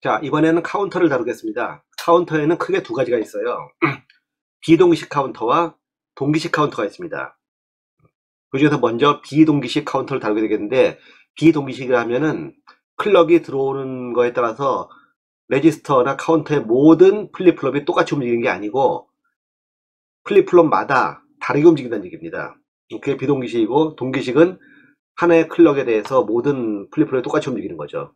자, 이번에는 카운터를 다루겠습니다. 카운터에는 크게 두 가지가 있어요. 비동기식 카운터와 동기식 카운터가 있습니다. 그 중에서 먼저 비동기식 카운터를 다루게 되겠는데, 비동기식이라 하면은 클럭이 들어오는 거에 따라서 레지스터나 카운터의 모든 플립플롭이 똑같이 움직이는 게 아니고 플립플롭마다 다르게 움직인다는 얘기입니다. 그게 비동기식이고, 동기식은 하나의 클럭에 대해서 모든 플립플롭이 똑같이 움직이는 거죠.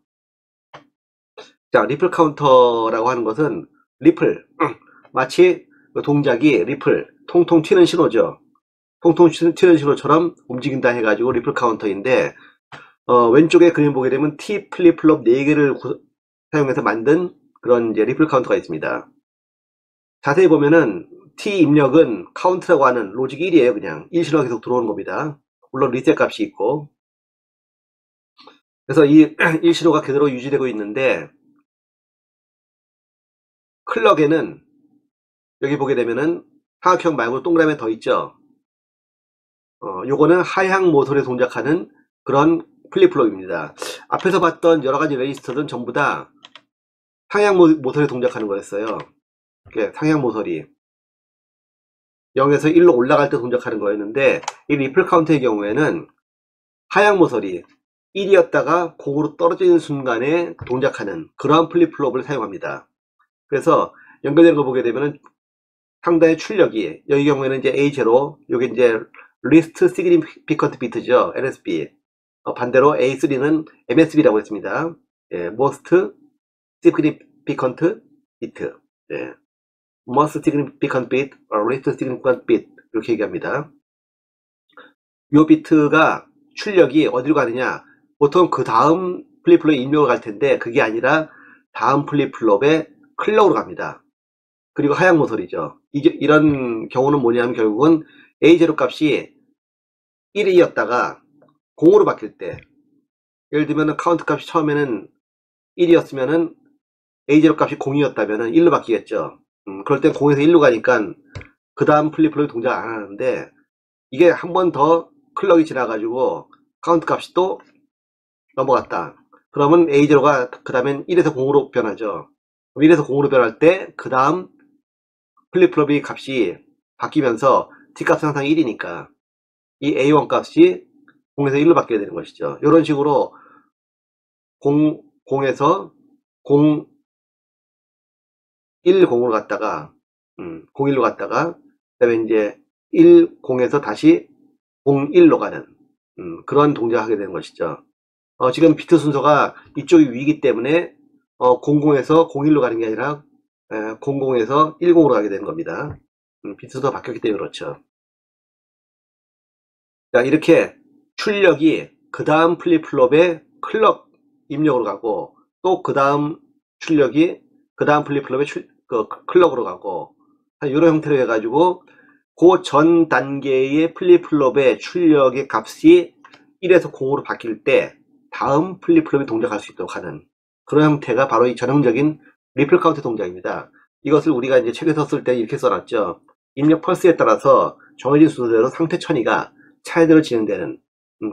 자, 리플 카운터라고 하는 것은 리플, 마치 그 동작이 리플, 통통 튀는 신호죠. 통통 튀는 신호처럼 움직인다 해가지고 리플 카운터인데, 왼쪽에 그림 보게 되면 T 플립플롭 4개를 사용해서 만든 그런 이제 리플 카운터가 있습니다. 자세히 보면은 T 입력은 카운트라고 하는 로직 1이에요. 그냥 1 신호가 계속 들어오는 겁니다. 물론 리셋 값이 있고. 그래서 이 1 신호가 그대로 유지되고 있는데, 클럭에는 여기 보게 되면은 사각형 말고 동그라미 더 있죠. 요거는 하향 모서리에 동작하는 그런 플립플롭입니다. 앞에서 봤던 여러가지 레지스터들은 전부 다 상향 모서리에 동작하는 거였어요. 상향 모서리 0에서 1로 올라갈 때 동작하는 거였는데, 이 리플 카운터의 경우에는 하향 모서리 1이었다가 0으로 떨어지는 순간에 동작하는 그러한 플립플롭을 사용합니다. 그래서 연결되는 거 보게 되면은 상당히 출력이, 여기 경우에는 이제 A0, 여기 이제 리스트 시그니피컨트 비트죠. LSB. 반대로 A3는 MSB라고 했습니다. 예, most significant bit. 예, most significant bit, least significant bit. 이렇게 얘기합니다. 요 비트가 출력이 어디로 가느냐? 보통 그 다음 플립플롭에 입력을 갈 텐데, 그게 아니라 다음 플립플롭에 클럭으로 갑니다. 그리고 하향 모서리죠. 이런 경우는 뭐냐면 결국은 A0 값이 1이었다가 0으로 바뀔 때, 예를 들면 카운트 값이 처음에는 1이었으면은 A0 값이 0이었다면은 1로 바뀌겠죠. 그럴 땐 0에서 1로 가니까 그 다음 플립플롭이 동작 안 하는데, 이게 한 번 더 클럭이 지나가지고 카운트 값이 또 넘어갔다. 그러면 A0가 그 다음엔 1에서 0으로 변하죠. 1에서 0으로 변할 때 그 다음 플립플롭이 값이 바뀌면서 T값은 항상 1이니까 이 A1 값이 0에서 1로 바뀌어야 되는 것이죠. 이런 식으로 0에서 0, 1, 0으로 갔다가 0, 1로 갔다가 그 다음에 이제 1, 0에서 다시 0, 1로 가는 그런 동작을 하게 되는 것이죠. 지금 비트 순서가 이쪽이 위이기 때문에 00에서 01로 가는 게 아니라 00에서 10으로 가게 되는 겁니다. 비트 순서가 바뀌었기 때문에 그렇죠. 자, 이렇게 출력이 그 다음 플립플롭의 클럭 입력으로 가고, 또 그 다음 출력이 그 다음 플립플롭의 클럭으로 가고, 이런 형태로 해가지고 그 전 단계의 플립플롭의 출력의 값이 1에서 0으로 바뀔 때 다음 플립플롭이 동작할 수 있도록 하는 그런 형태가 바로 이 전형적인 리플 카운트 동작입니다. 이것을 우리가 이제 책에 썼을 때 이렇게 써놨죠. 입력 펄스에 따라서 정해진 순서대로 상태 처리가 차례대로 진행되는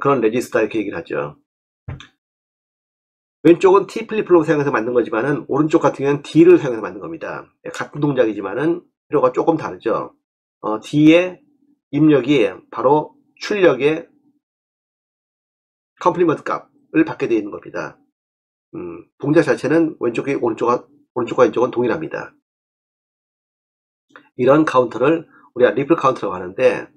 그런 레지스터, 이렇게 얘기를 하죠. 왼쪽은 T 플립플롭을 사용해서 만든 거지만은 오른쪽 같은 경우는 D를 사용해서 만든 겁니다. 같은 동작이지만은 필요가 조금 다르죠. D의 입력이 바로 출력의 컴플리먼트 값을 받게 되어 있는 겁니다. 동작 자체는 오른쪽과 왼쪽은 동일합니다. 이런 카운터를 우리가 리플 카운터라고 하는데,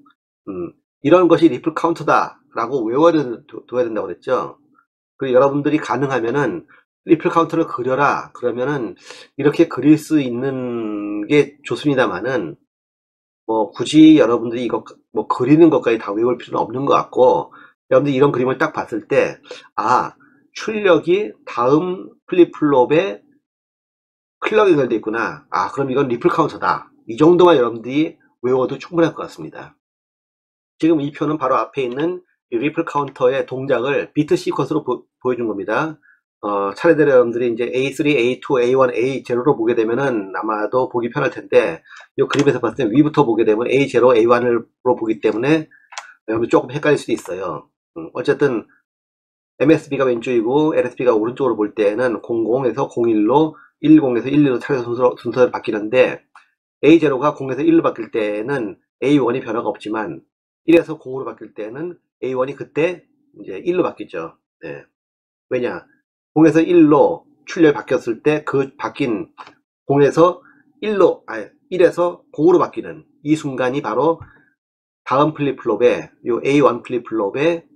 이런 것이 리플 카운터다 라고 외워둬야 된다고 그랬죠. 그리고 여러분들이 가능하면은 리플 카운터를 그려라 그러면은 이렇게 그릴 수 있는 게 좋습니다만은, 뭐 굳이 여러분들이 이거 뭐 그리는 것까지 다 외울 필요는 없는 것 같고, 여러분들이 이런 그림을 딱 봤을 때, 출력이 다음 플립플롭에 클럭이 연결되어 있구나, 그럼 이건 리플 카운터다, 이 정도만 여러분들이 외워도 충분할 것 같습니다. 지금 이 표는 바로 앞에 있는 이 리플 카운터의 동작을 비트 시퀀스로 보여준 겁니다. 차례대로 여러분들이 이제 A3, A2, A1, A0로 보게 되면은 아마도 보기 편할 텐데, 이 그림에서 봤을 때 위부터 보게 되면 A0, A1으로 보기 때문에 여러분 조금 헷갈릴 수도 있어요. 어쨌든 MSB가 왼쪽이고 LSB가 오른쪽으로 볼 때에는 00에서 01로 10에서 12로 차례 순서를 바뀌는데 A0가 0에서 1로 바뀔 때는 A1이 변화가 없지만 1에서 0으로 바뀔 때는 A1이 그때 이제 1로 바뀌죠. 네. 왜냐? 0에서 1로 출력이 바뀌었을 때 그 바뀐 0에서 1로, 아니, 1에서 0으로 바뀌는 이 순간이 바로 다음 플립플롭의 요 A1 플립플롭의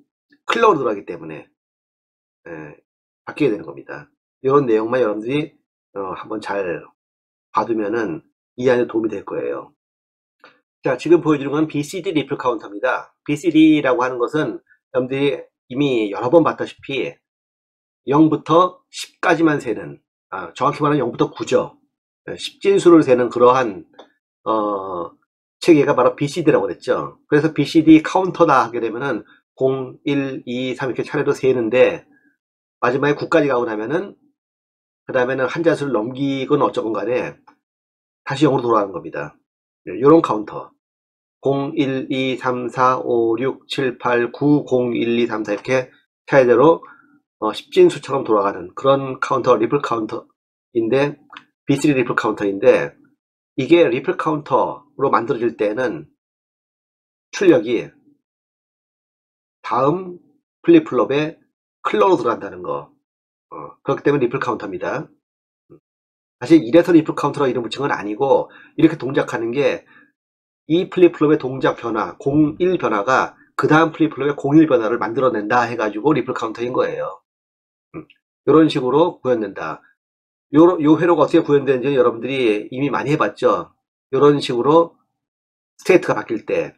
클럭으로 들어가기 때문에 바뀌게 되는 겁니다. 이런 내용만 여러분들이 한번 잘 봐두면은 이해하는 데 도움이 될 거예요. 자, 지금 보여주는 건 BCD 리플 카운터입니다. BCD라고 하는 것은 여러분들이 이미 여러 번 봤다시피 0부터 10까지만 세는, 정확히 말하면 0부터 9죠. 10진수를 세는 그러한 체계가 바로 BCD라고 그랬죠. 그래서 BCD 카운터다 하게 되면은 0, 1, 2, 3 이렇게 차례로 세는데 마지막에 9까지 가고 나면은 그 다음에는 한 자수를 넘기건 어쩌건 간에 다시 0으로 돌아가는 겁니다. 이런 카운터 0, 1, 2, 3, 4, 5, 6, 7, 8, 9, 0, 1, 2, 3, 4 이렇게 차례대로 10진수처럼 돌아가는 그런 카운터 리플 카운터인데 B3 리플 카운터인데 이게 리플 카운터로 만들어질 때는 출력이 다음 플립플롭의 클럭으로 들어간다는 거. 그렇기 때문에 리플 카운터입니다. 사실 이래서 리플 카운터라고 이름 붙인 건 아니고 이렇게 동작하는 게 이 플립플롭의 동작 변화 01 변화가 그 다음 플립플롭의 01 변화를 만들어낸다 해가지고 리플 카운터인 거예요. 이런 식으로 구현된다. 요 회로가 어떻게 구현되는지 여러분들이 이미 많이 해봤죠. 이런 식으로 스테이트가 바뀔 때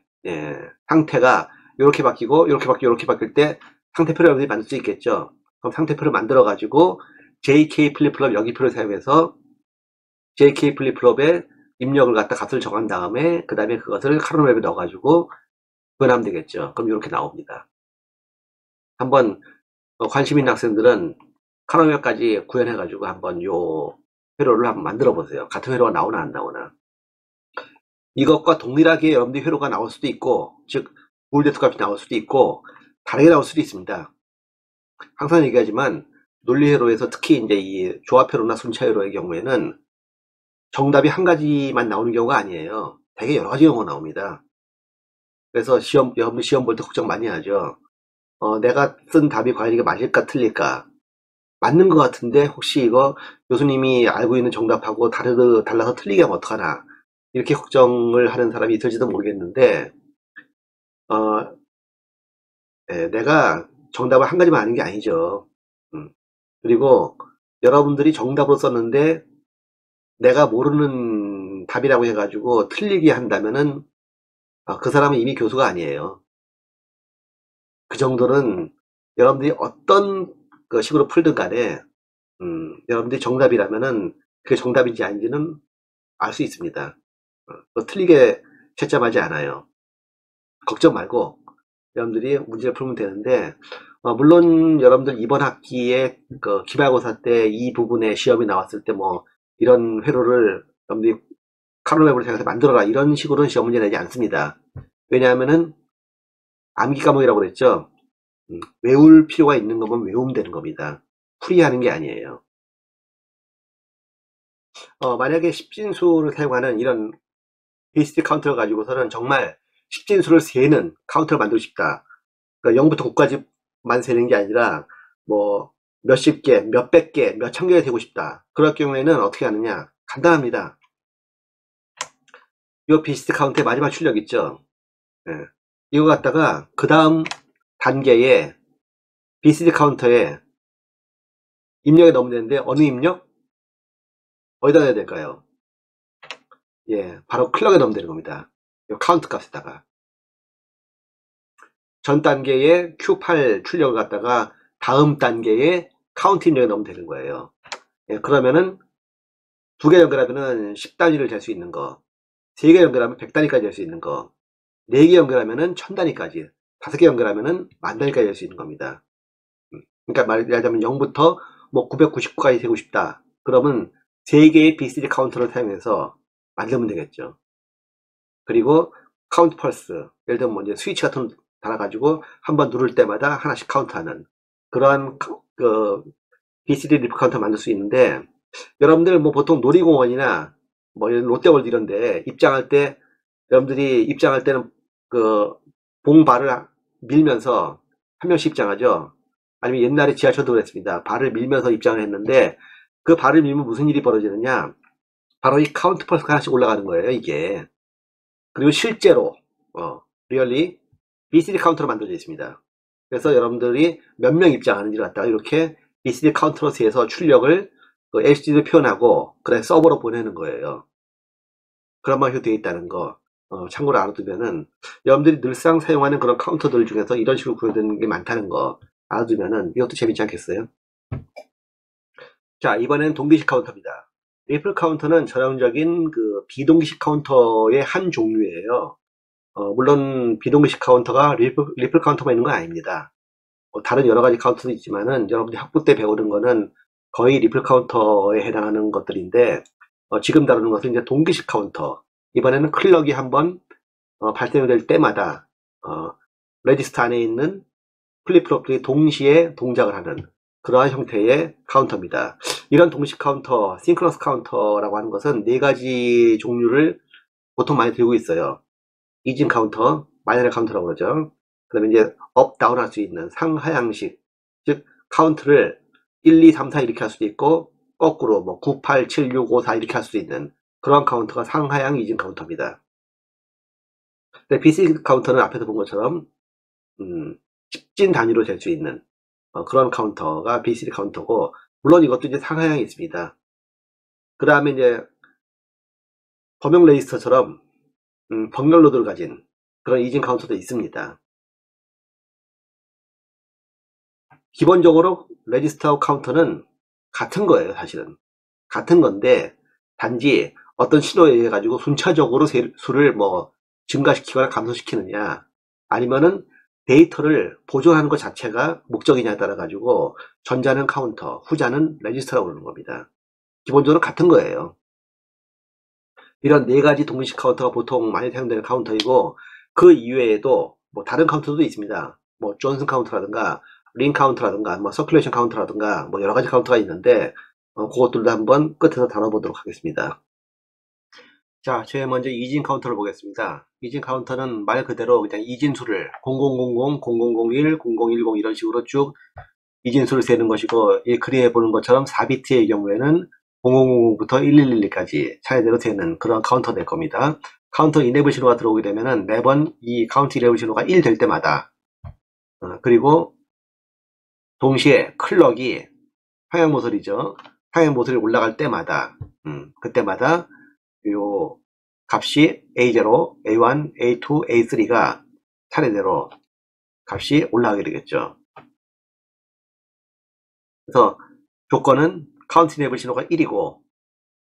상태가 이렇게 바뀌고 이렇게 바뀌고 이렇게 바뀔 때 상태표를 여러분들이 만들 수 있겠죠. 그럼 상태표를 만들어 가지고 JK 플립플롭 여기표를 사용해서 JK 플립플롭의 입력을 갖다 값을 정한 다음에 그 다음에 그것을 카로멜에 넣어 가지고 구현하면 되겠죠. 그럼 이렇게 나옵니다. 한번 관심 있는 학생들은 카로멜까지 구현해 가지고 한번 요 회로를 한번 만들어 보세요. 같은 회로가 나오나 안 나오나. 이것과 동일하게 여러분들이 회로가 나올 수도 있고, 즉 보울데트 값이 나올 수도 있고 다르게 나올 수도 있습니다. 항상 얘기하지만 논리 회로에서 특히 이제 이 조합 회로나 순차 회로의 경우에는 정답이 한 가지만 나오는 경우가 아니에요. 되게 여러 가지 경우가 나옵니다. 그래서 여러분들 시험 볼 때 걱정 많이 하죠. 내가 쓴 답이 과연 이게 맞을까 틀릴까. 맞는 것 같은데 혹시 이거 교수님이 알고 있는 정답하고 달라서 틀리게 하면 어떡하나. 이렇게 걱정을 하는 사람이 있을지도 모르겠는데 내가 정답을 한 가지만 아는 게 아니죠. 그리고 여러분들이 정답으로 썼는데 내가 모르는 답이라고 해가지고 틀리게 한다면은 그 사람은 이미 교수가 아니에요. 그 정도는 여러분들이 어떤 그 식으로 풀든 간에 여러분들이 정답이라면은 그게 정답인지 아닌지는 알 수 있습니다. 틀리게 채점하지 않아요. 걱정 말고 여러분들이 문제를 풀면 되는데 물론 여러분들 이번 학기에 그 기말고사 때 이 부분에 시험이 나왔을 때 뭐 이런 회로를 여러분들이 카로멜을 생각해서 만들어라 이런 식으로는 시험 문제 내지 않습니다. 왜냐하면은 암기 과목이라고 그랬죠. 외울 필요가 있는 거면 외우면 되는 겁니다. 풀이하는 게 아니에요. 만약에 10진수를 사용하는 이런 BCD 카운터를 가지고서는 정말 10진수를 세는 카운터를 만들고 싶다. 그러니까 0부터 9까지만 세는 게 아니라 뭐 몇십 개, 몇백 개, 몇천 개가 되고 싶다. 그럴 경우에는 어떻게 하느냐? 간단합니다. 이 BCD 카운터의 마지막 출력 있죠? 이거 갖다가 그 다음 단계에 BCD 카운터에 입력에 넣으면 되는데 어느 입력? 어디다 넣어야 될까요? 바로 클럭에 넣으면 되는 겁니다. 이 카운트 값에다가 전 단계의 Q8 출력을 갖다가 다음 단계에 카운트 입력에 넣으면 되는 거예요. 그러면은 2개 연결하면은 10단위를 될 수 있는 거, 3개 연결하면 100단위까지 될 수 있는 거, 4개 연결하면은 1000단위까지, 5개 연결하면은 10,000단위까지 될 수 있는 겁니다. 그러니까 말하자면 0부터 뭐 999까지 되고 싶다. 그러면 3개의 BCD 카운터를 사용해서 만들면 되겠죠. 그리고 카운트 펄스, 예를 들면 뭐 이제 스위치 같은 거 달아가지고 한번 누를 때마다 하나씩 카운트하는 그러한 그 BCD 리플 카운터 만들 수 있는데, 여러분들 뭐 보통 놀이공원이나 뭐 이런 롯데월드 이런데 입장할 때, 여러분들이 입장할 때는 그 봉발을 밀면서 한 명씩 입장하죠. 아니면 옛날에 지하철도 그랬습니다. 발을 밀면서 입장을 했는데, 그 발을 밀면 무슨 일이 벌어지느냐, 바로 이 카운트 펄스가 하나씩 올라가는 거예요, 이게. 그리고 실제로 리얼리 BCD 카운터로 만들어져 있습니다. 그래서 여러분들이 몇 명 입장하는지를 갖다가 이렇게 BCD 카운터로 세서 출력을 LCD로 표현하고 그다음에 서버로 보내는 거예요. 그런 방식으로 되어 있다는 거 참고로 알아두면은, 여러분들이 늘상 사용하는 그런 카운터들 중에서 이런 식으로 구현되는 게 많다는 거 알아두면은 이것도 재밌지 않겠어요? 자, 이번엔 동기식 카운터입니다. 리플 카운터는 전형적인 그 비동기식 카운터의 한 종류예요. 물론 비동기식 카운터가 리플 카운터만 있는 건 아닙니다. 다른 여러 가지 카운터도 있지만은 여러분들이 학부 때 배우는 거는 거의 리플 카운터에 해당하는 것들인데, 지금 다루는 것은 이제 동기식 카운터. 이번에는 클럭이 한번 발생될 때마다 레지스터 안에 있는 플립플롭들이 동시에 동작을 하는 그러한 형태의 카운터입니다. 이런 동식 카운터, 싱크러스 카운터라고 하는 것은 네 가지 종류를 보통 많이 들고 있어요. 이진 카운터, 마이너리 카운터라고 그러죠. 그 다음에 이제 업, 다운 할 수 있는 상하향식, 즉 카운트를 1, 2, 3, 4 이렇게 할 수도 있고, 거꾸로 뭐 9, 8, 7, 6, 5, 4 이렇게 할 수도 있는 그런 카운터가 상하향 이진 카운터입니다. 근데 BC 카운터는 앞에서 본 것처럼 10진 단위로 될 수 있는 그런 카운터가 BCD 카운터고, 물론 이것도 이제 상하향이 있습니다. 그 다음에 이제 범용 레지스터처럼 병렬 로드를 가진 그런 이진 카운터도 있습니다. 기본적으로 레지스터 카운터는 같은 거예요. 사실은 같은 건데, 단지 어떤 신호에 의해 가지고 순차적으로 수를 뭐 증가시키거나 감소시키느냐, 아니면은 데이터를 보존하는 것 자체가 목적이냐에 따라 가지고 전자는 카운터, 후자는 레지스터라고 그러는 겁니다. 기본적으로 같은 거예요. 이런 네 가지 동기식 카운터가 보통 많이 사용되는 카운터이고, 그 이외에도 뭐 다른 카운터도 있습니다. 뭐 존슨 카운터라든가 링 카운터라든가 뭐 서큘레이션 카운터라든가 뭐 여러 가지 카운터가 있는데, 그것들도 한번 끝에서 다뤄보도록 하겠습니다. 자, 제일 먼저 이진 카운터를 보겠습니다. 이진 카운터는 말 그대로 그냥 이진수를 0000, 0001, 0010 이런 식으로 쭉 이진수를 세는 것이고, 이 그림에 보는 것처럼 4비트의 경우에는 0000부터 1111까지 차례대로 세는 그런 카운터 될 겁니다. 카운터 이네블 신호가 들어오게 되면은 매번 이 카운트 이네블 신호가 1 될 때마다, 그리고 동시에 클럭이 상향 모서리죠. 상향 모서리 올라갈 때마다, 그때마다 요 값이 A0, A1, A2, A3가 차례대로 값이 올라가게 되겠죠. 그래서 조건은 카운트 이네블 신호가 1이고,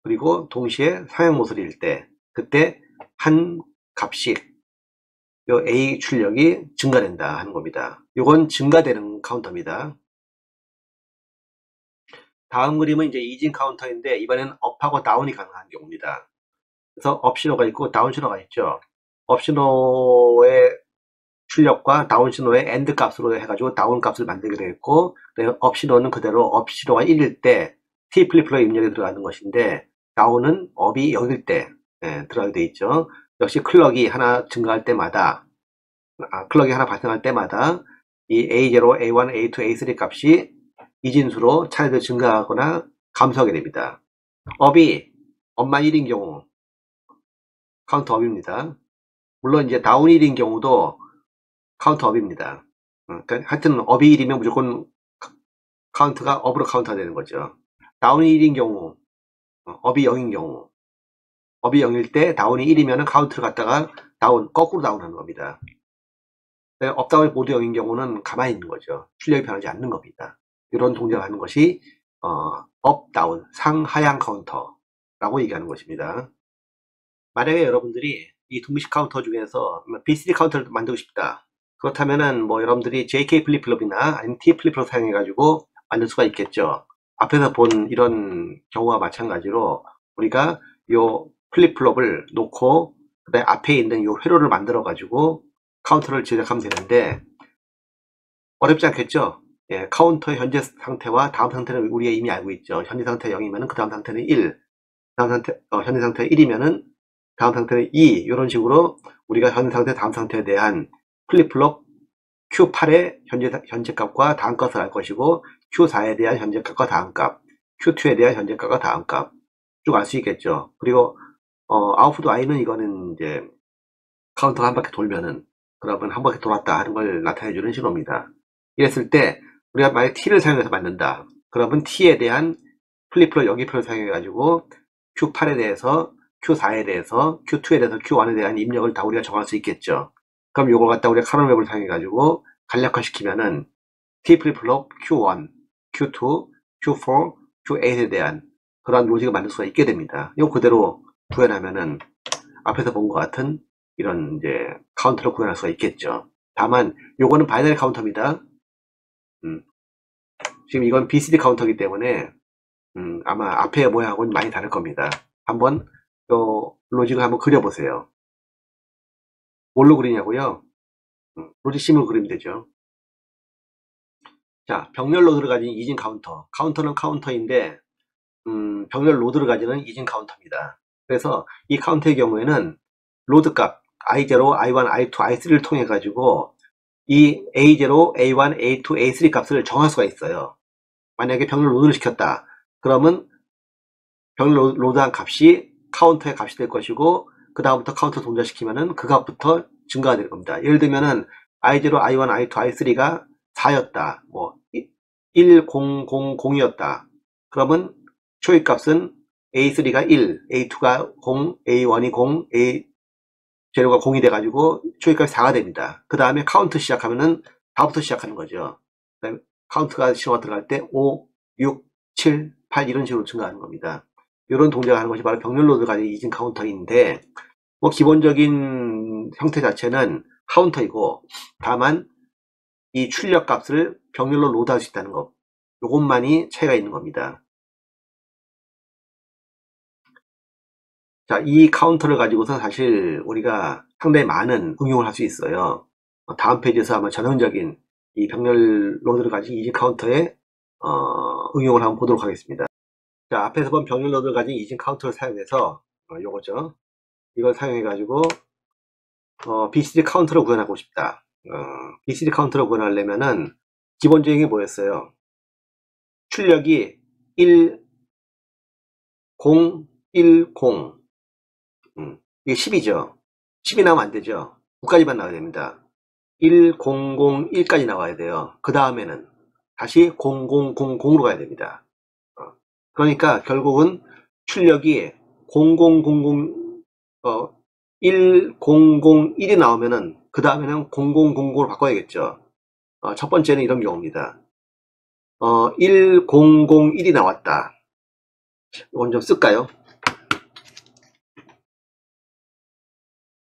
그리고 동시에 상향 모서리일 때, 그때 한 값씩 요 A 출력이 증가된다 하는 겁니다. 요건 증가되는 카운터입니다. 다음 그림은 이제 이진 카운터인데, 이번에는 업하고 다운이 가능한 경우입니다. 그래서 업 신호가 있고 다운 신호가 있죠. 업 신호의 출력과 다운 신호의 엔드 값으로 해가지고 다운 값을 만들게 되겠고, 업 신호는 그대로 업 신호가 1일 때 T 플립플로 입력이 들어가는 것인데, 다운은 업이 0일 때 들어가게 되어 있죠. 역시 클럭이 하나 증가할 때마다, 클럭이 하나 발생할 때마다 이 A0, A1, A2, A3 값이 이진수로 차례대로 증가하거나 감소하게 됩니다. 업만 1인 경우 카운트 업입니다. 물론 이제 다운 1인 경우도 카운트 업입니다. 그러니까 하여튼 업이 1이면 무조건 카운트가 업으로 카운트가 되는 거죠. 다운이 1인 경우, 업이 0인 경우, 업이 0일 때 다운이 1이면 카운트를 갖다가 거꾸로 다운하는 겁니다. 업, 다운이 모두 0인 경우는 가만히 있는 거죠. 출력이 변하지 않는 겁니다. 이런 동작을 하는 것이 업, 다운, 상하향 카운터라고 얘기하는 것입니다. 만약에 여러분들이 이 동식 카운터 중에서 BCD 카운터를 만들고 싶다. 그렇다면은 뭐 여러분들이 JK 플립플롭이나 아니면 T 플립플롭 사용해 가지고 만들 수가 있겠죠. 앞에서 본 이런 경우와 마찬가지로 우리가 요 플립플롭을 놓고 그다음에 앞에 있는 요 회로를 만들어 가지고 카운터를 제작하면 되는데, 어렵지 않겠죠? 예, 카운터의 현재 상태와 다음 상태는 우리가 이미 알고 있죠. 현재 상태 0이면은 그 다음 상태는 1, 다음 상태, 현재 상태 1이면은 다음 상태는 2, 이런 식으로 우리가 현재 상태, 다음 상태에 대한 플립플롭 Q8의 현재 값과 다음 값을 알 것이고, Q4에 대한 현재 값과 다음 값, Q2에 대한 현재 값과 다음 값 쭉 알 수 있겠죠. 그리고 아웃풋 I는 이거는 이제 카운터가 한 바퀴 돌면은, 그러면 한 바퀴 돌았다 하는 걸 나타내주는 신호입니다. 이랬을 때 우리가 만약 T를 사용해서 만든다. 그러면 T에 대한 플립플롭 여기표를 사용해 가지고 Q8에 대해서, Q4에 대해서, Q2에 대해서, Q1에 대한 입력을 다 우리가 정할 수 있겠죠. 그럼 이걸 갖다 우리가 카론 웹을 사용해 가지고 간략화 시키면은 T 플립플롭 Q1, Q2, Q4, Q8에 대한 그런 로직을 만들 수가 있게 됩니다. 이거 그대로 구현하면은 앞에서 본 것 같은 이런 이제 카운터를 구현할 수가 있겠죠. 다만 요거는 바이너리 카운터입니다. 지금 이건 BCD 카운터이기 때문에 아마 앞에 모양하고는 많이 다를 겁니다. 한번 요 로직을 한번 그려보세요. 뭘로 그리냐고요? 로직 심으로 그리면 되죠. 자, 병렬 로드를 가진 이진 카운터. 카운터는 카운터인데 병렬 로드를 가지는 이진 카운터입니다. 그래서 이 카운터의 경우에는 로드 값 I0, I1, I2, I3를 통해 가지고 이 A0, A1, A2, A3 값을 정할 수가 있어요. 만약에 병렬 로드를 시켰다. 그러면 병렬 로드한 값이 카운터의 값이 될 것이고, 그 다음부터 카운터 동작시키면은 그 값부터 증가가 될 겁니다. 예를 들면은 I0, I1, I2, I3가 4였다. 뭐 1, 0, 0, 0이었다. 그러면 초기 값은 A3가 1, A2가 0, A1이 0, A0가 0이 돼가지고 초기 값이 4가 됩니다. 그 다음에 카운트 시작하면은 4부터 시작하는 거죠. 그다음에 카운트가 신호가 들어갈 때 5, 6, 7, 8 이런 식으로 증가하는 겁니다. 이런 동작을 하는 것이 바로 병렬 로드가 가진 이진 카운터인데, 뭐 기본적인 형태 자체는 카운터이고, 다만 이 출력 값을 병렬로 로드할 수 있다는 것, 요것만이 차이가 있는 겁니다. 자, 이 카운터를 가지고서 사실 우리가 상당히 많은 응용을 할 수 있어요. 다음 페이지에서 아마 전형적인 이 병렬 로드를 가진 이진 카운터의 응용을 한번 보도록 하겠습니다. 자, 앞에서 본 병렬 로드를 가진 이진 카운터를 사용해서 요거죠. 이걸 사용해 가지고 BCD 카운터를 구현하고 싶다. BCD 카운터를 구현하려면은 기본적인 게 뭐였어요? 출력이 1, 0, 1, 0. 이게 10이죠. 10이 나오면 안 되죠. 9까지만 나와야 됩니다. 1, 0, 0, 1까지 나와야 돼요. 그 다음에는 다시 0, 0, 0, 0으로 가야 됩니다. 그러니까 결국은 출력이 0, 0, 0, 0, 1, 0, 0, 1이 나오면은 그 다음에는 0, 0, 0, 0으로 바꿔야겠죠. 첫 번째는 이런 경우입니다. 1, 0, 0, 1이 나왔다. 이건 좀 쓸까요?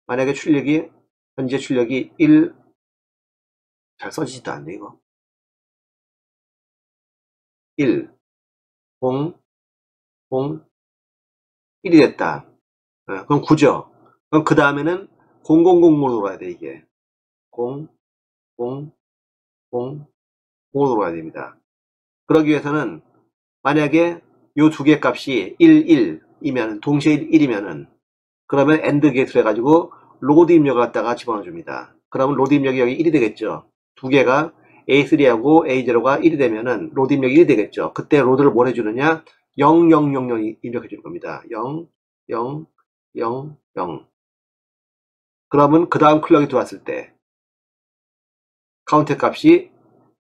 만약에 현재 출력이 1, 잘 써지지도 않네, 이거. 1, 0, 0, 1이 됐다. 그럼 9죠. 그럼 그 다음에는 0, 0, 0으로 돌아야 돼, 이게. 0, 0, 0, 0으로 돌아야 됩니다. 그러기 위해서는 만약에 요 두 개 값이 1, 1이면, 동시에 1이면은, 그러면 AND 게이트를 해가지고 로드 입력을 갖다가 집어넣어 줍니다. 그러면 로드 입력이 여기 1이 되겠죠. 두 개가 A3하고 A0가 1이 되면은 로드 입력이 1이 되겠죠. 그때 로드를 뭘 해주느냐? 0, 0, 0, 0 입력해 주는 겁니다. 0, 0, 0, 0. 그러면 그 다음 클럭이 들어왔을 때 카운트 값이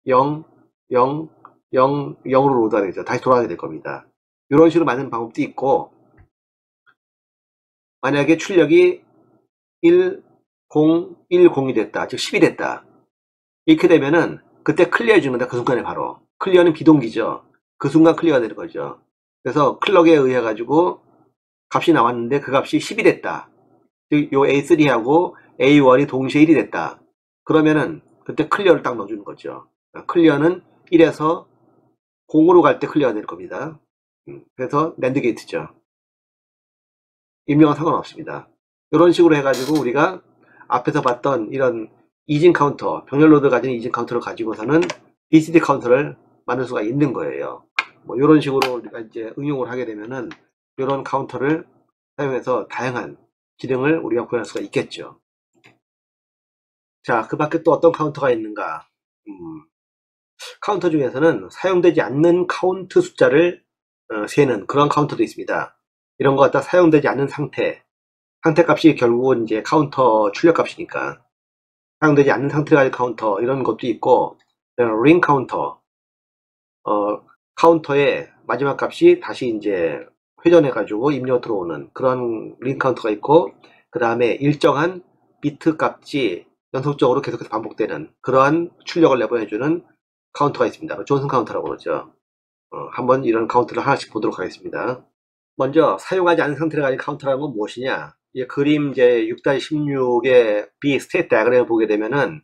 0, 0, 0, 0으로 로드가 되죠. 다시 돌아가게 될 겁니다. 이런 식으로 만드는 방법도 있고, 만약에 출력이 1, 0, 1, 0이 됐다. 즉 10이 됐다. 이렇게 되면은 그때 클리어 해주는 겁니다. 그 순간에 바로. 클리어는 비동기죠. 그 순간 클리어가 되는 거죠. 그래서 클럭에 의해 가지고 값이 나왔는데 그 값이 10이 됐다. 즉 요 A3하고 A1이 동시에 1이 됐다. 그러면은 그때 클리어를 딱 넣어주는 거죠. 클리어는 1에서 0으로 갈 때 클리어가 될 겁니다. 그래서 낸드 게이트죠. 입력은 상관없습니다. 이런 식으로 해가지고 우리가 앞에서 봤던 이런 이진 카운터, 병렬 로드 가진 이진 카운터를 가지고서는 BCD 카운터를 만들 수가 있는 거예요. 뭐 이런 식으로 우리가 이제 응용을 하게 되면은 이런 카운터를 사용해서 다양한 기능을 우리가 구현할 수가 있겠죠. 자, 그 밖에 또 어떤 카운터가 있는가? 카운터 중에서는 사용되지 않는 카운트 숫자를 세는 그런 카운터도 있습니다. 이런 거 갖다 사용되지 않는 상태 값이 결국은 이제 카운터 출력 값이니까 사용되지 않는 상태가 가진 카운터 이런 것도 있고, 링 카운터, 카운터의 마지막 값이 다시 이제 회전해가지고 입력 들어오는 그런 링 카운터가 있고, 그 다음에 일정한 비트 값이 연속적으로 계속해서 반복되는 그러한 출력을 내보내주는 카운터가 있습니다. 존슨 카운터라고 그러죠. 한번 이런 카운터를 하나씩 보도록 하겠습니다. 먼저 사용하지 않은 상태를 가진 카운터라는 건 무엇이냐? 이 그림 이제 6-16의 B 스테이트 다이어그램을 보게 되면은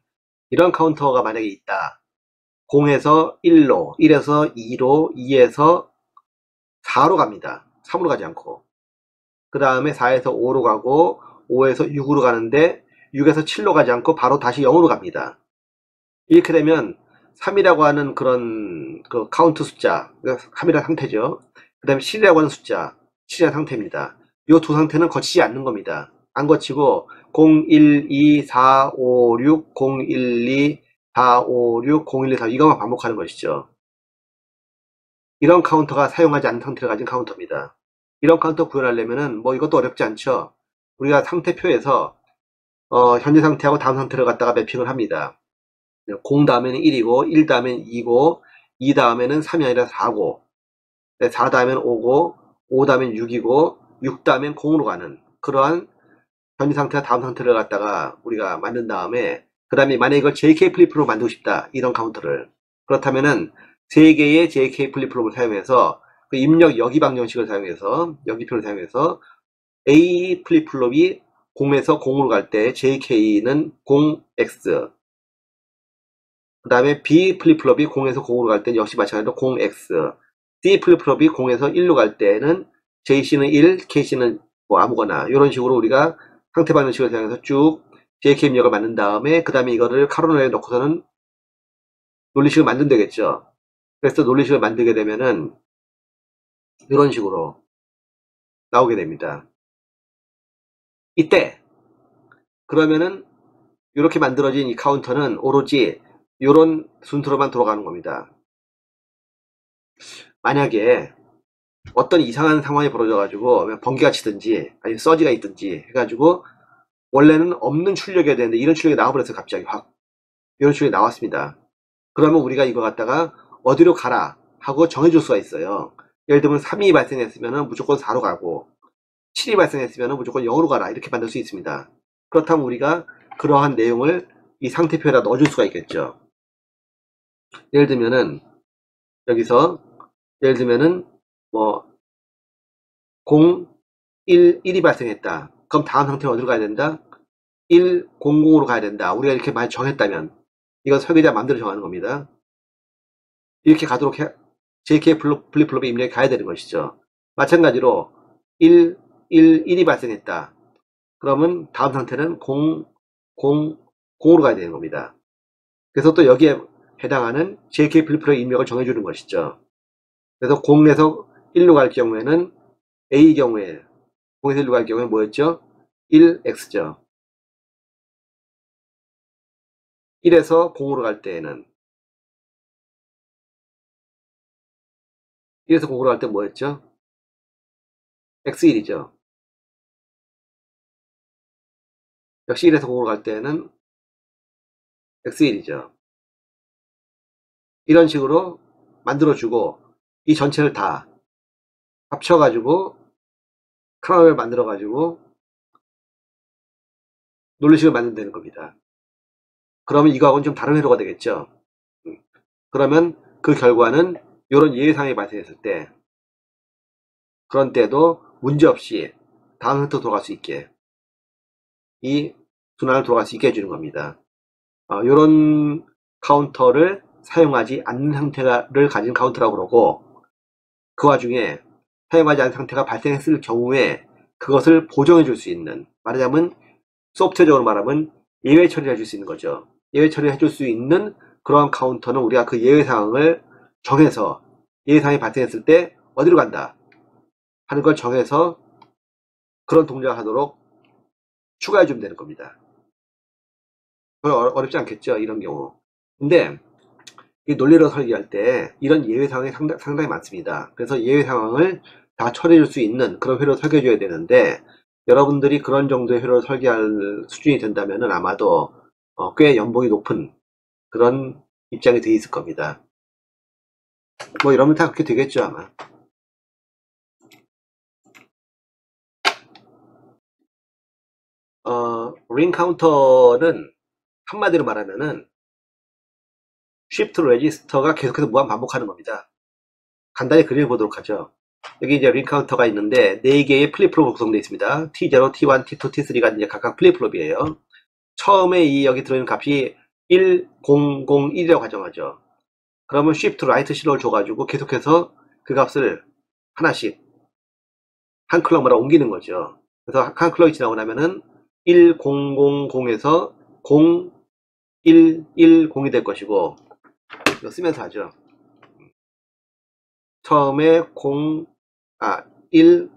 이런 카운터가 만약에 있다. 0에서 1로, 1에서 2로, 2에서 4로 갑니다. 3으로 가지 않고. 그 다음에 4에서 5로 가고, 5에서 6으로 가는데 6에서 7로 가지 않고 바로 다시 0으로 갑니다. 이렇게 되면 3이라고 하는 그런 그 카운트 숫자, 3이라는 상태죠. 그 다음에 7이라고 하는 숫자, 7이라는 상태입니다. 이 두 상태는 거치지 않는 겁니다. 안 거치고 0, 1, 2, 4, 5, 6, 0, 1, 2, 4, 5, 6, 0, 1, 2, 4 이것만 반복하는 것이죠. 이런 카운터가 사용하지 않는 상태를 가진 카운터입니다. 이런 카운터 구현하려면은 뭐 이것도 어렵지 않죠. 우리가 상태표에서 현재 상태하고 다음 상태를 갖다가 매핑을 합니다. 0 다음에는 1이고 1 다음에는 2고 2 다음에는 3이 아니라 4고 4 다음에는 5고 5 다음에는 6이고 6 다음엔 0으로 가는 그러한 현재 상태와 다음 상태를 갖다가 우리가 만든 다음에 그 다음에 만약에 이걸 JK 플립플롭으로 만들고 싶다. 이런 카운터를. 그렇다면은 3개의 JK 플립플롭을 사용해서 그 입력 여기 방정식을 사용해서 여기표를 사용해서 A 플립플롭이 0에서 0으로 갈 때 JK는 0X 그 다음에 B 플립플롭이 0에서 0으로 갈 때 역시 마찬가지로 0X C 플립플롭이 0에서 1로 갈 때는 JC는 1, KC는 뭐 아무거나 이런 식으로 우리가 상태 방정식을 사용해서 쭉 JK 입력을 만든 다음에 그 다음에 이거를 카로나에 넣고서는 논리식을 만들면 되겠죠. 그래서 논리식을 만들게 되면은 이런 식으로 나오게 됩니다. 이때 그러면은 이렇게 만들어진 이 카운터는 오로지 이런 순서로만 돌아가는 겁니다. 만약에 어떤 이상한 상황이 벌어져 가지고 번개가 치든지 아니면 서지가 있든지 해가지고 원래는 없는 출력이어야 되는데 이런 출력이 나와버렸어요. 갑자기 확 이런 출력이 나왔습니다. 그러면 우리가 이거 갖다가 어디로 가라 하고 정해줄 수가 있어요. 예를 들면 3이 발생했으면 무조건 4로 가고 7이 발생했으면 무조건 0으로 가라 이렇게 만들 수 있습니다. 그렇다면 우리가 그러한 내용을 이 상태표에다 넣어줄 수가 있겠죠. 예를 들면은 여기서 예를 들면은 뭐 0, 1, 1이 발생했다. 그럼 다음 상태는 어디로 가야 된다? 1, 0, 0으로 가야 된다. 우리가 이렇게 많이 정했다면 이건 설계자 마음대로 정하는 겁니다. 이렇게 가도록 JK 플립플롭의 입력이 가야 되는 것이죠. 마찬가지로 1, 1, 1이 발생했다. 그러면 다음 상태는 0, 0, 0으로 가야 되는 겁니다. 그래서 또 여기에 해당하는 JK 플립플롭의 입력을 정해주는 것이죠. 그래서 0에서 1로 갈 경우에는 A 경우에 0에서 1로 갈 경우에 뭐였죠? 1X죠. 1에서 0으로 갈 때에는 1에서 0으로 갈 때 뭐였죠? X1이죠. 역시 1에서 0으로 갈 때는 X1이죠. 이런 식으로 만들어주고 이 전체를 다 합쳐가지고 크라운을 만들어가지고 논리식을 만들면 겁니다. 그러면 이거하고는 좀 다른 회로가 되겠죠. 그러면 그 결과는 이런 예외상황이 발생했을 때 그런 때도 문제없이 다음 상태로 돌아갈 수 있게 이 순환을 돌아갈 수 있게 해주는 겁니다. 이런 카운터를 사용하지 않는 상태를 가진 카운터라고 그러고 그 와중에 사용하지 않은 상태가 발생했을 경우에 그것을 보정해 줄 수 있는 말하자면 소프트웨어적으로 말하면 예외 처리를 해줄 수 있는 거죠. 예외 처리를 해줄 수 있는 그러한 카운터는 우리가 그 예외 상황을 정해서 예외 상황이 발생했을 때 어디로 간다 하는 걸 정해서 그런 동작을 하도록 추가해 주면 되는 겁니다. 어렵지 않겠죠, 이런 경우. 근데 이 논리로 설계할 때 이런 예외 상황이 상당히 많습니다. 그래서 예외 상황을 다 처리해 줄 수 있는 그런 회로를 설계해 줘야 되는데, 여러분들이 그런 정도의 회로를 설계할 수준이 된다면 아마도 꽤 연봉이 높은 그런 입장이 돼 있을 겁니다. 뭐 이러면 다 그렇게 되겠죠, 아마. 링 카운터는 한마디로 말하면은 쉬프트 레지스터가 계속해서 무한 반복하는 겁니다. 간단히 그려보도록 하죠. 여기 이제 링 카운터가 있는데 4개의 플립플롭 구성되어 있습니다. T0, T1, T2, T3가 이제 각각 플립플롭이에요. 처음에 이 여기 들어있는 값이 1, 0, 0, 1이라고 가정하죠. 그러면 shift right 신호를 줘가지고 계속해서 그 값을 하나씩 한 클럭마다 옮기는 거죠. 그래서 한 클럭이 지나고 나면은 1, 0, 0, 0에서 0, 1, 1, 0이 될 것이고, 이거 쓰면서 하죠. 처음에 1,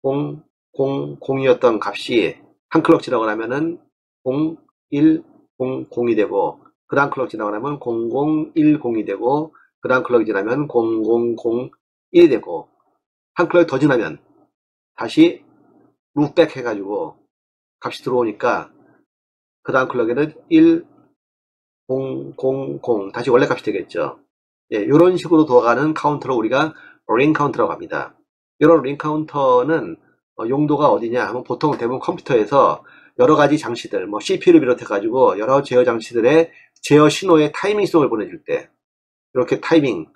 0, 0, 0이었던 값이 한 클럭 지나고 나면은 0, 1, 0, 0이 되고, 그 다음 클럭 지나고 나면 0, 0, 1, 0이 되고, 그 다음 클럭이 지나면 0, 0, 0, 1이 되고, 한 클럭이 더 지나면 다시 룩백 해가지고 값이 들어오니까 그 다음 클럭에는 1, 0, 0, 0 다시 원래 값이 되겠죠. 예, 이런 식으로 돌아가는 카운터를 우리가 링 카운터라고 합니다. 이런 링 카운터는 용도가 어디냐 하면 보통 대부분 컴퓨터에서 여러 가지 장치들, 뭐 CPU를 비롯해 가지고 여러 제어 장치들의 제어 신호의 타이밍 신호를 보내줄 때, 이렇게 타이밍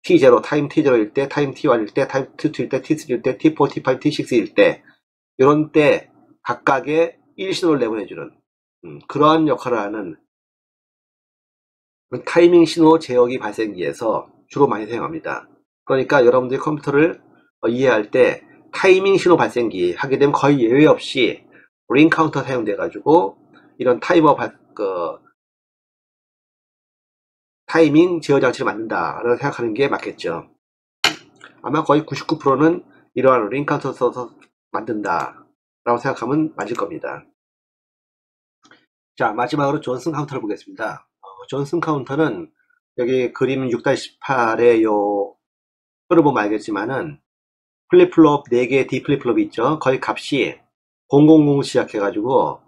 T0, 타임 T0일 때, 타임 T1일 때, 타임 T2일 때, T3일 때, T4, T5, T6일 때, 이런 때 각각의 1신호를 내보내주는 그러한 역할을 하는 타이밍 신호 제어기 발생기에서 주로 많이 사용합니다. 그러니까 여러분들이 컴퓨터를 이해할 때 타이밍 신호 발생기 하게 되면 거의 예외 없이 링 카운터 사용돼 가지고 이런 타이밍 제어 장치를 만든다라고 생각하는 게 맞겠죠. 아마 거의 99%는 이러한 링 카운터 써서 만든다 라고 생각하면 맞을 겁니다. 자, 마지막으로 존슨 카운터를 보겠습니다. 존슨 카운터는 여기 그림 6-18의 요 표를 보면 알겠지만은 플립플롭 4개의 D 플립플롭이 있죠. 거의 값이 000 시작해가지고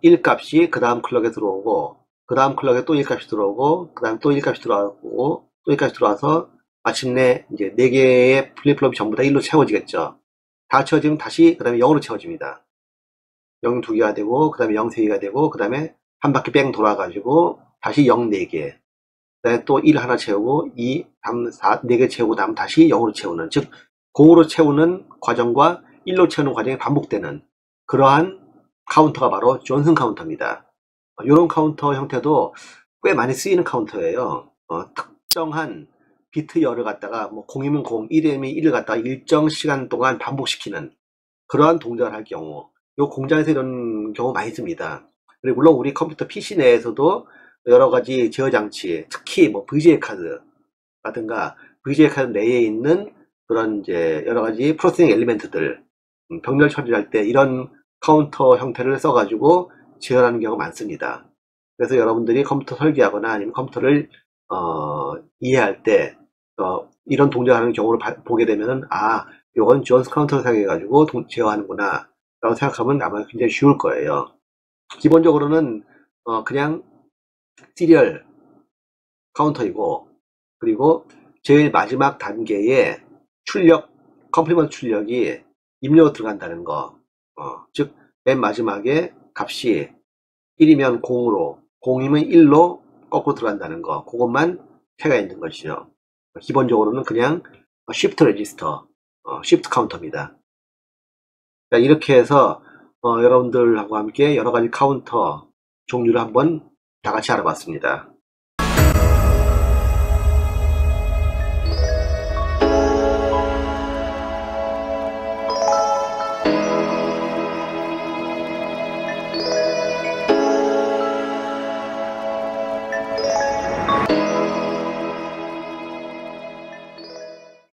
1 값이 그 다음 클럭에 들어오고, 그 다음 클럭에 또 1 값이 들어오고, 그 다음 또 1 값이 들어오고, 또 1 값이 들어와서 마침내 이제 4개의 플립플롭이 전부 다 1로 채워지겠죠. 다 채워지면 다시 그 다음에 0으로 채워집니다. 0 2개가 되고, 그 다음에 0 3개가 되고, 그 다음에 한 바퀴 뺑 돌아가지고 다시 0 4개, 그 다음에 또 1 하나 채우고 2, 3, 4, 4개 채우고 다음 다시 0으로 채우는, 즉 0으로 채우는 과정과 1로 채우는 과정이 반복되는 그러한 카운터가 바로 존슨 카운터입니다. 이런 카운터 형태도 꽤 많이 쓰이는 카운터예요. 특정한 비트열을 갖다가 뭐 0이면 0, 1이면 1을 갖다가 일정 시간 동안 반복시키는 그러한 동작을 할 경우, 이 공장에서 이런 경우 많이 씁니다. 그리고 물론 우리 컴퓨터 PC 내에서도 여러 가지 제어 장치, 특히 뭐 VGA 카드라든가 VGA 카드 내에 있는 그런 이제 여러 가지 프로세싱 엘리멘트들, 병렬 처리를 할 때 이런 카운터 형태를 써가지고 제어하는 경우가 많습니다. 그래서 여러분들이 컴퓨터 설계하거나 아니면 컴퓨터를 이해할 때 이런 동작하는 경우를 보게 되면은, 아, 요건 존슨 카운터를 사용해가지고 제어하는구나 라고 생각하면 아마 굉장히 쉬울 거예요. 기본적으로는 그냥 시리얼 카운터이고, 그리고 제일 마지막 단계에 출력, 컴플리먼트 출력이 입력으로 들어간다는 거, 즉 맨 마지막에 값이 1이면 0으로, 0이면 1로 거꾸로 들어간다는 거, 그것만 차이가 있는 것이죠. 기본적으로는 그냥 쉬프트 레지스터, 쉬프트 카운터입니다. 이렇게 해서 여러분들하고 함께 여러 가지 카운터 종류를 한번 다 같이 알아봤습니다.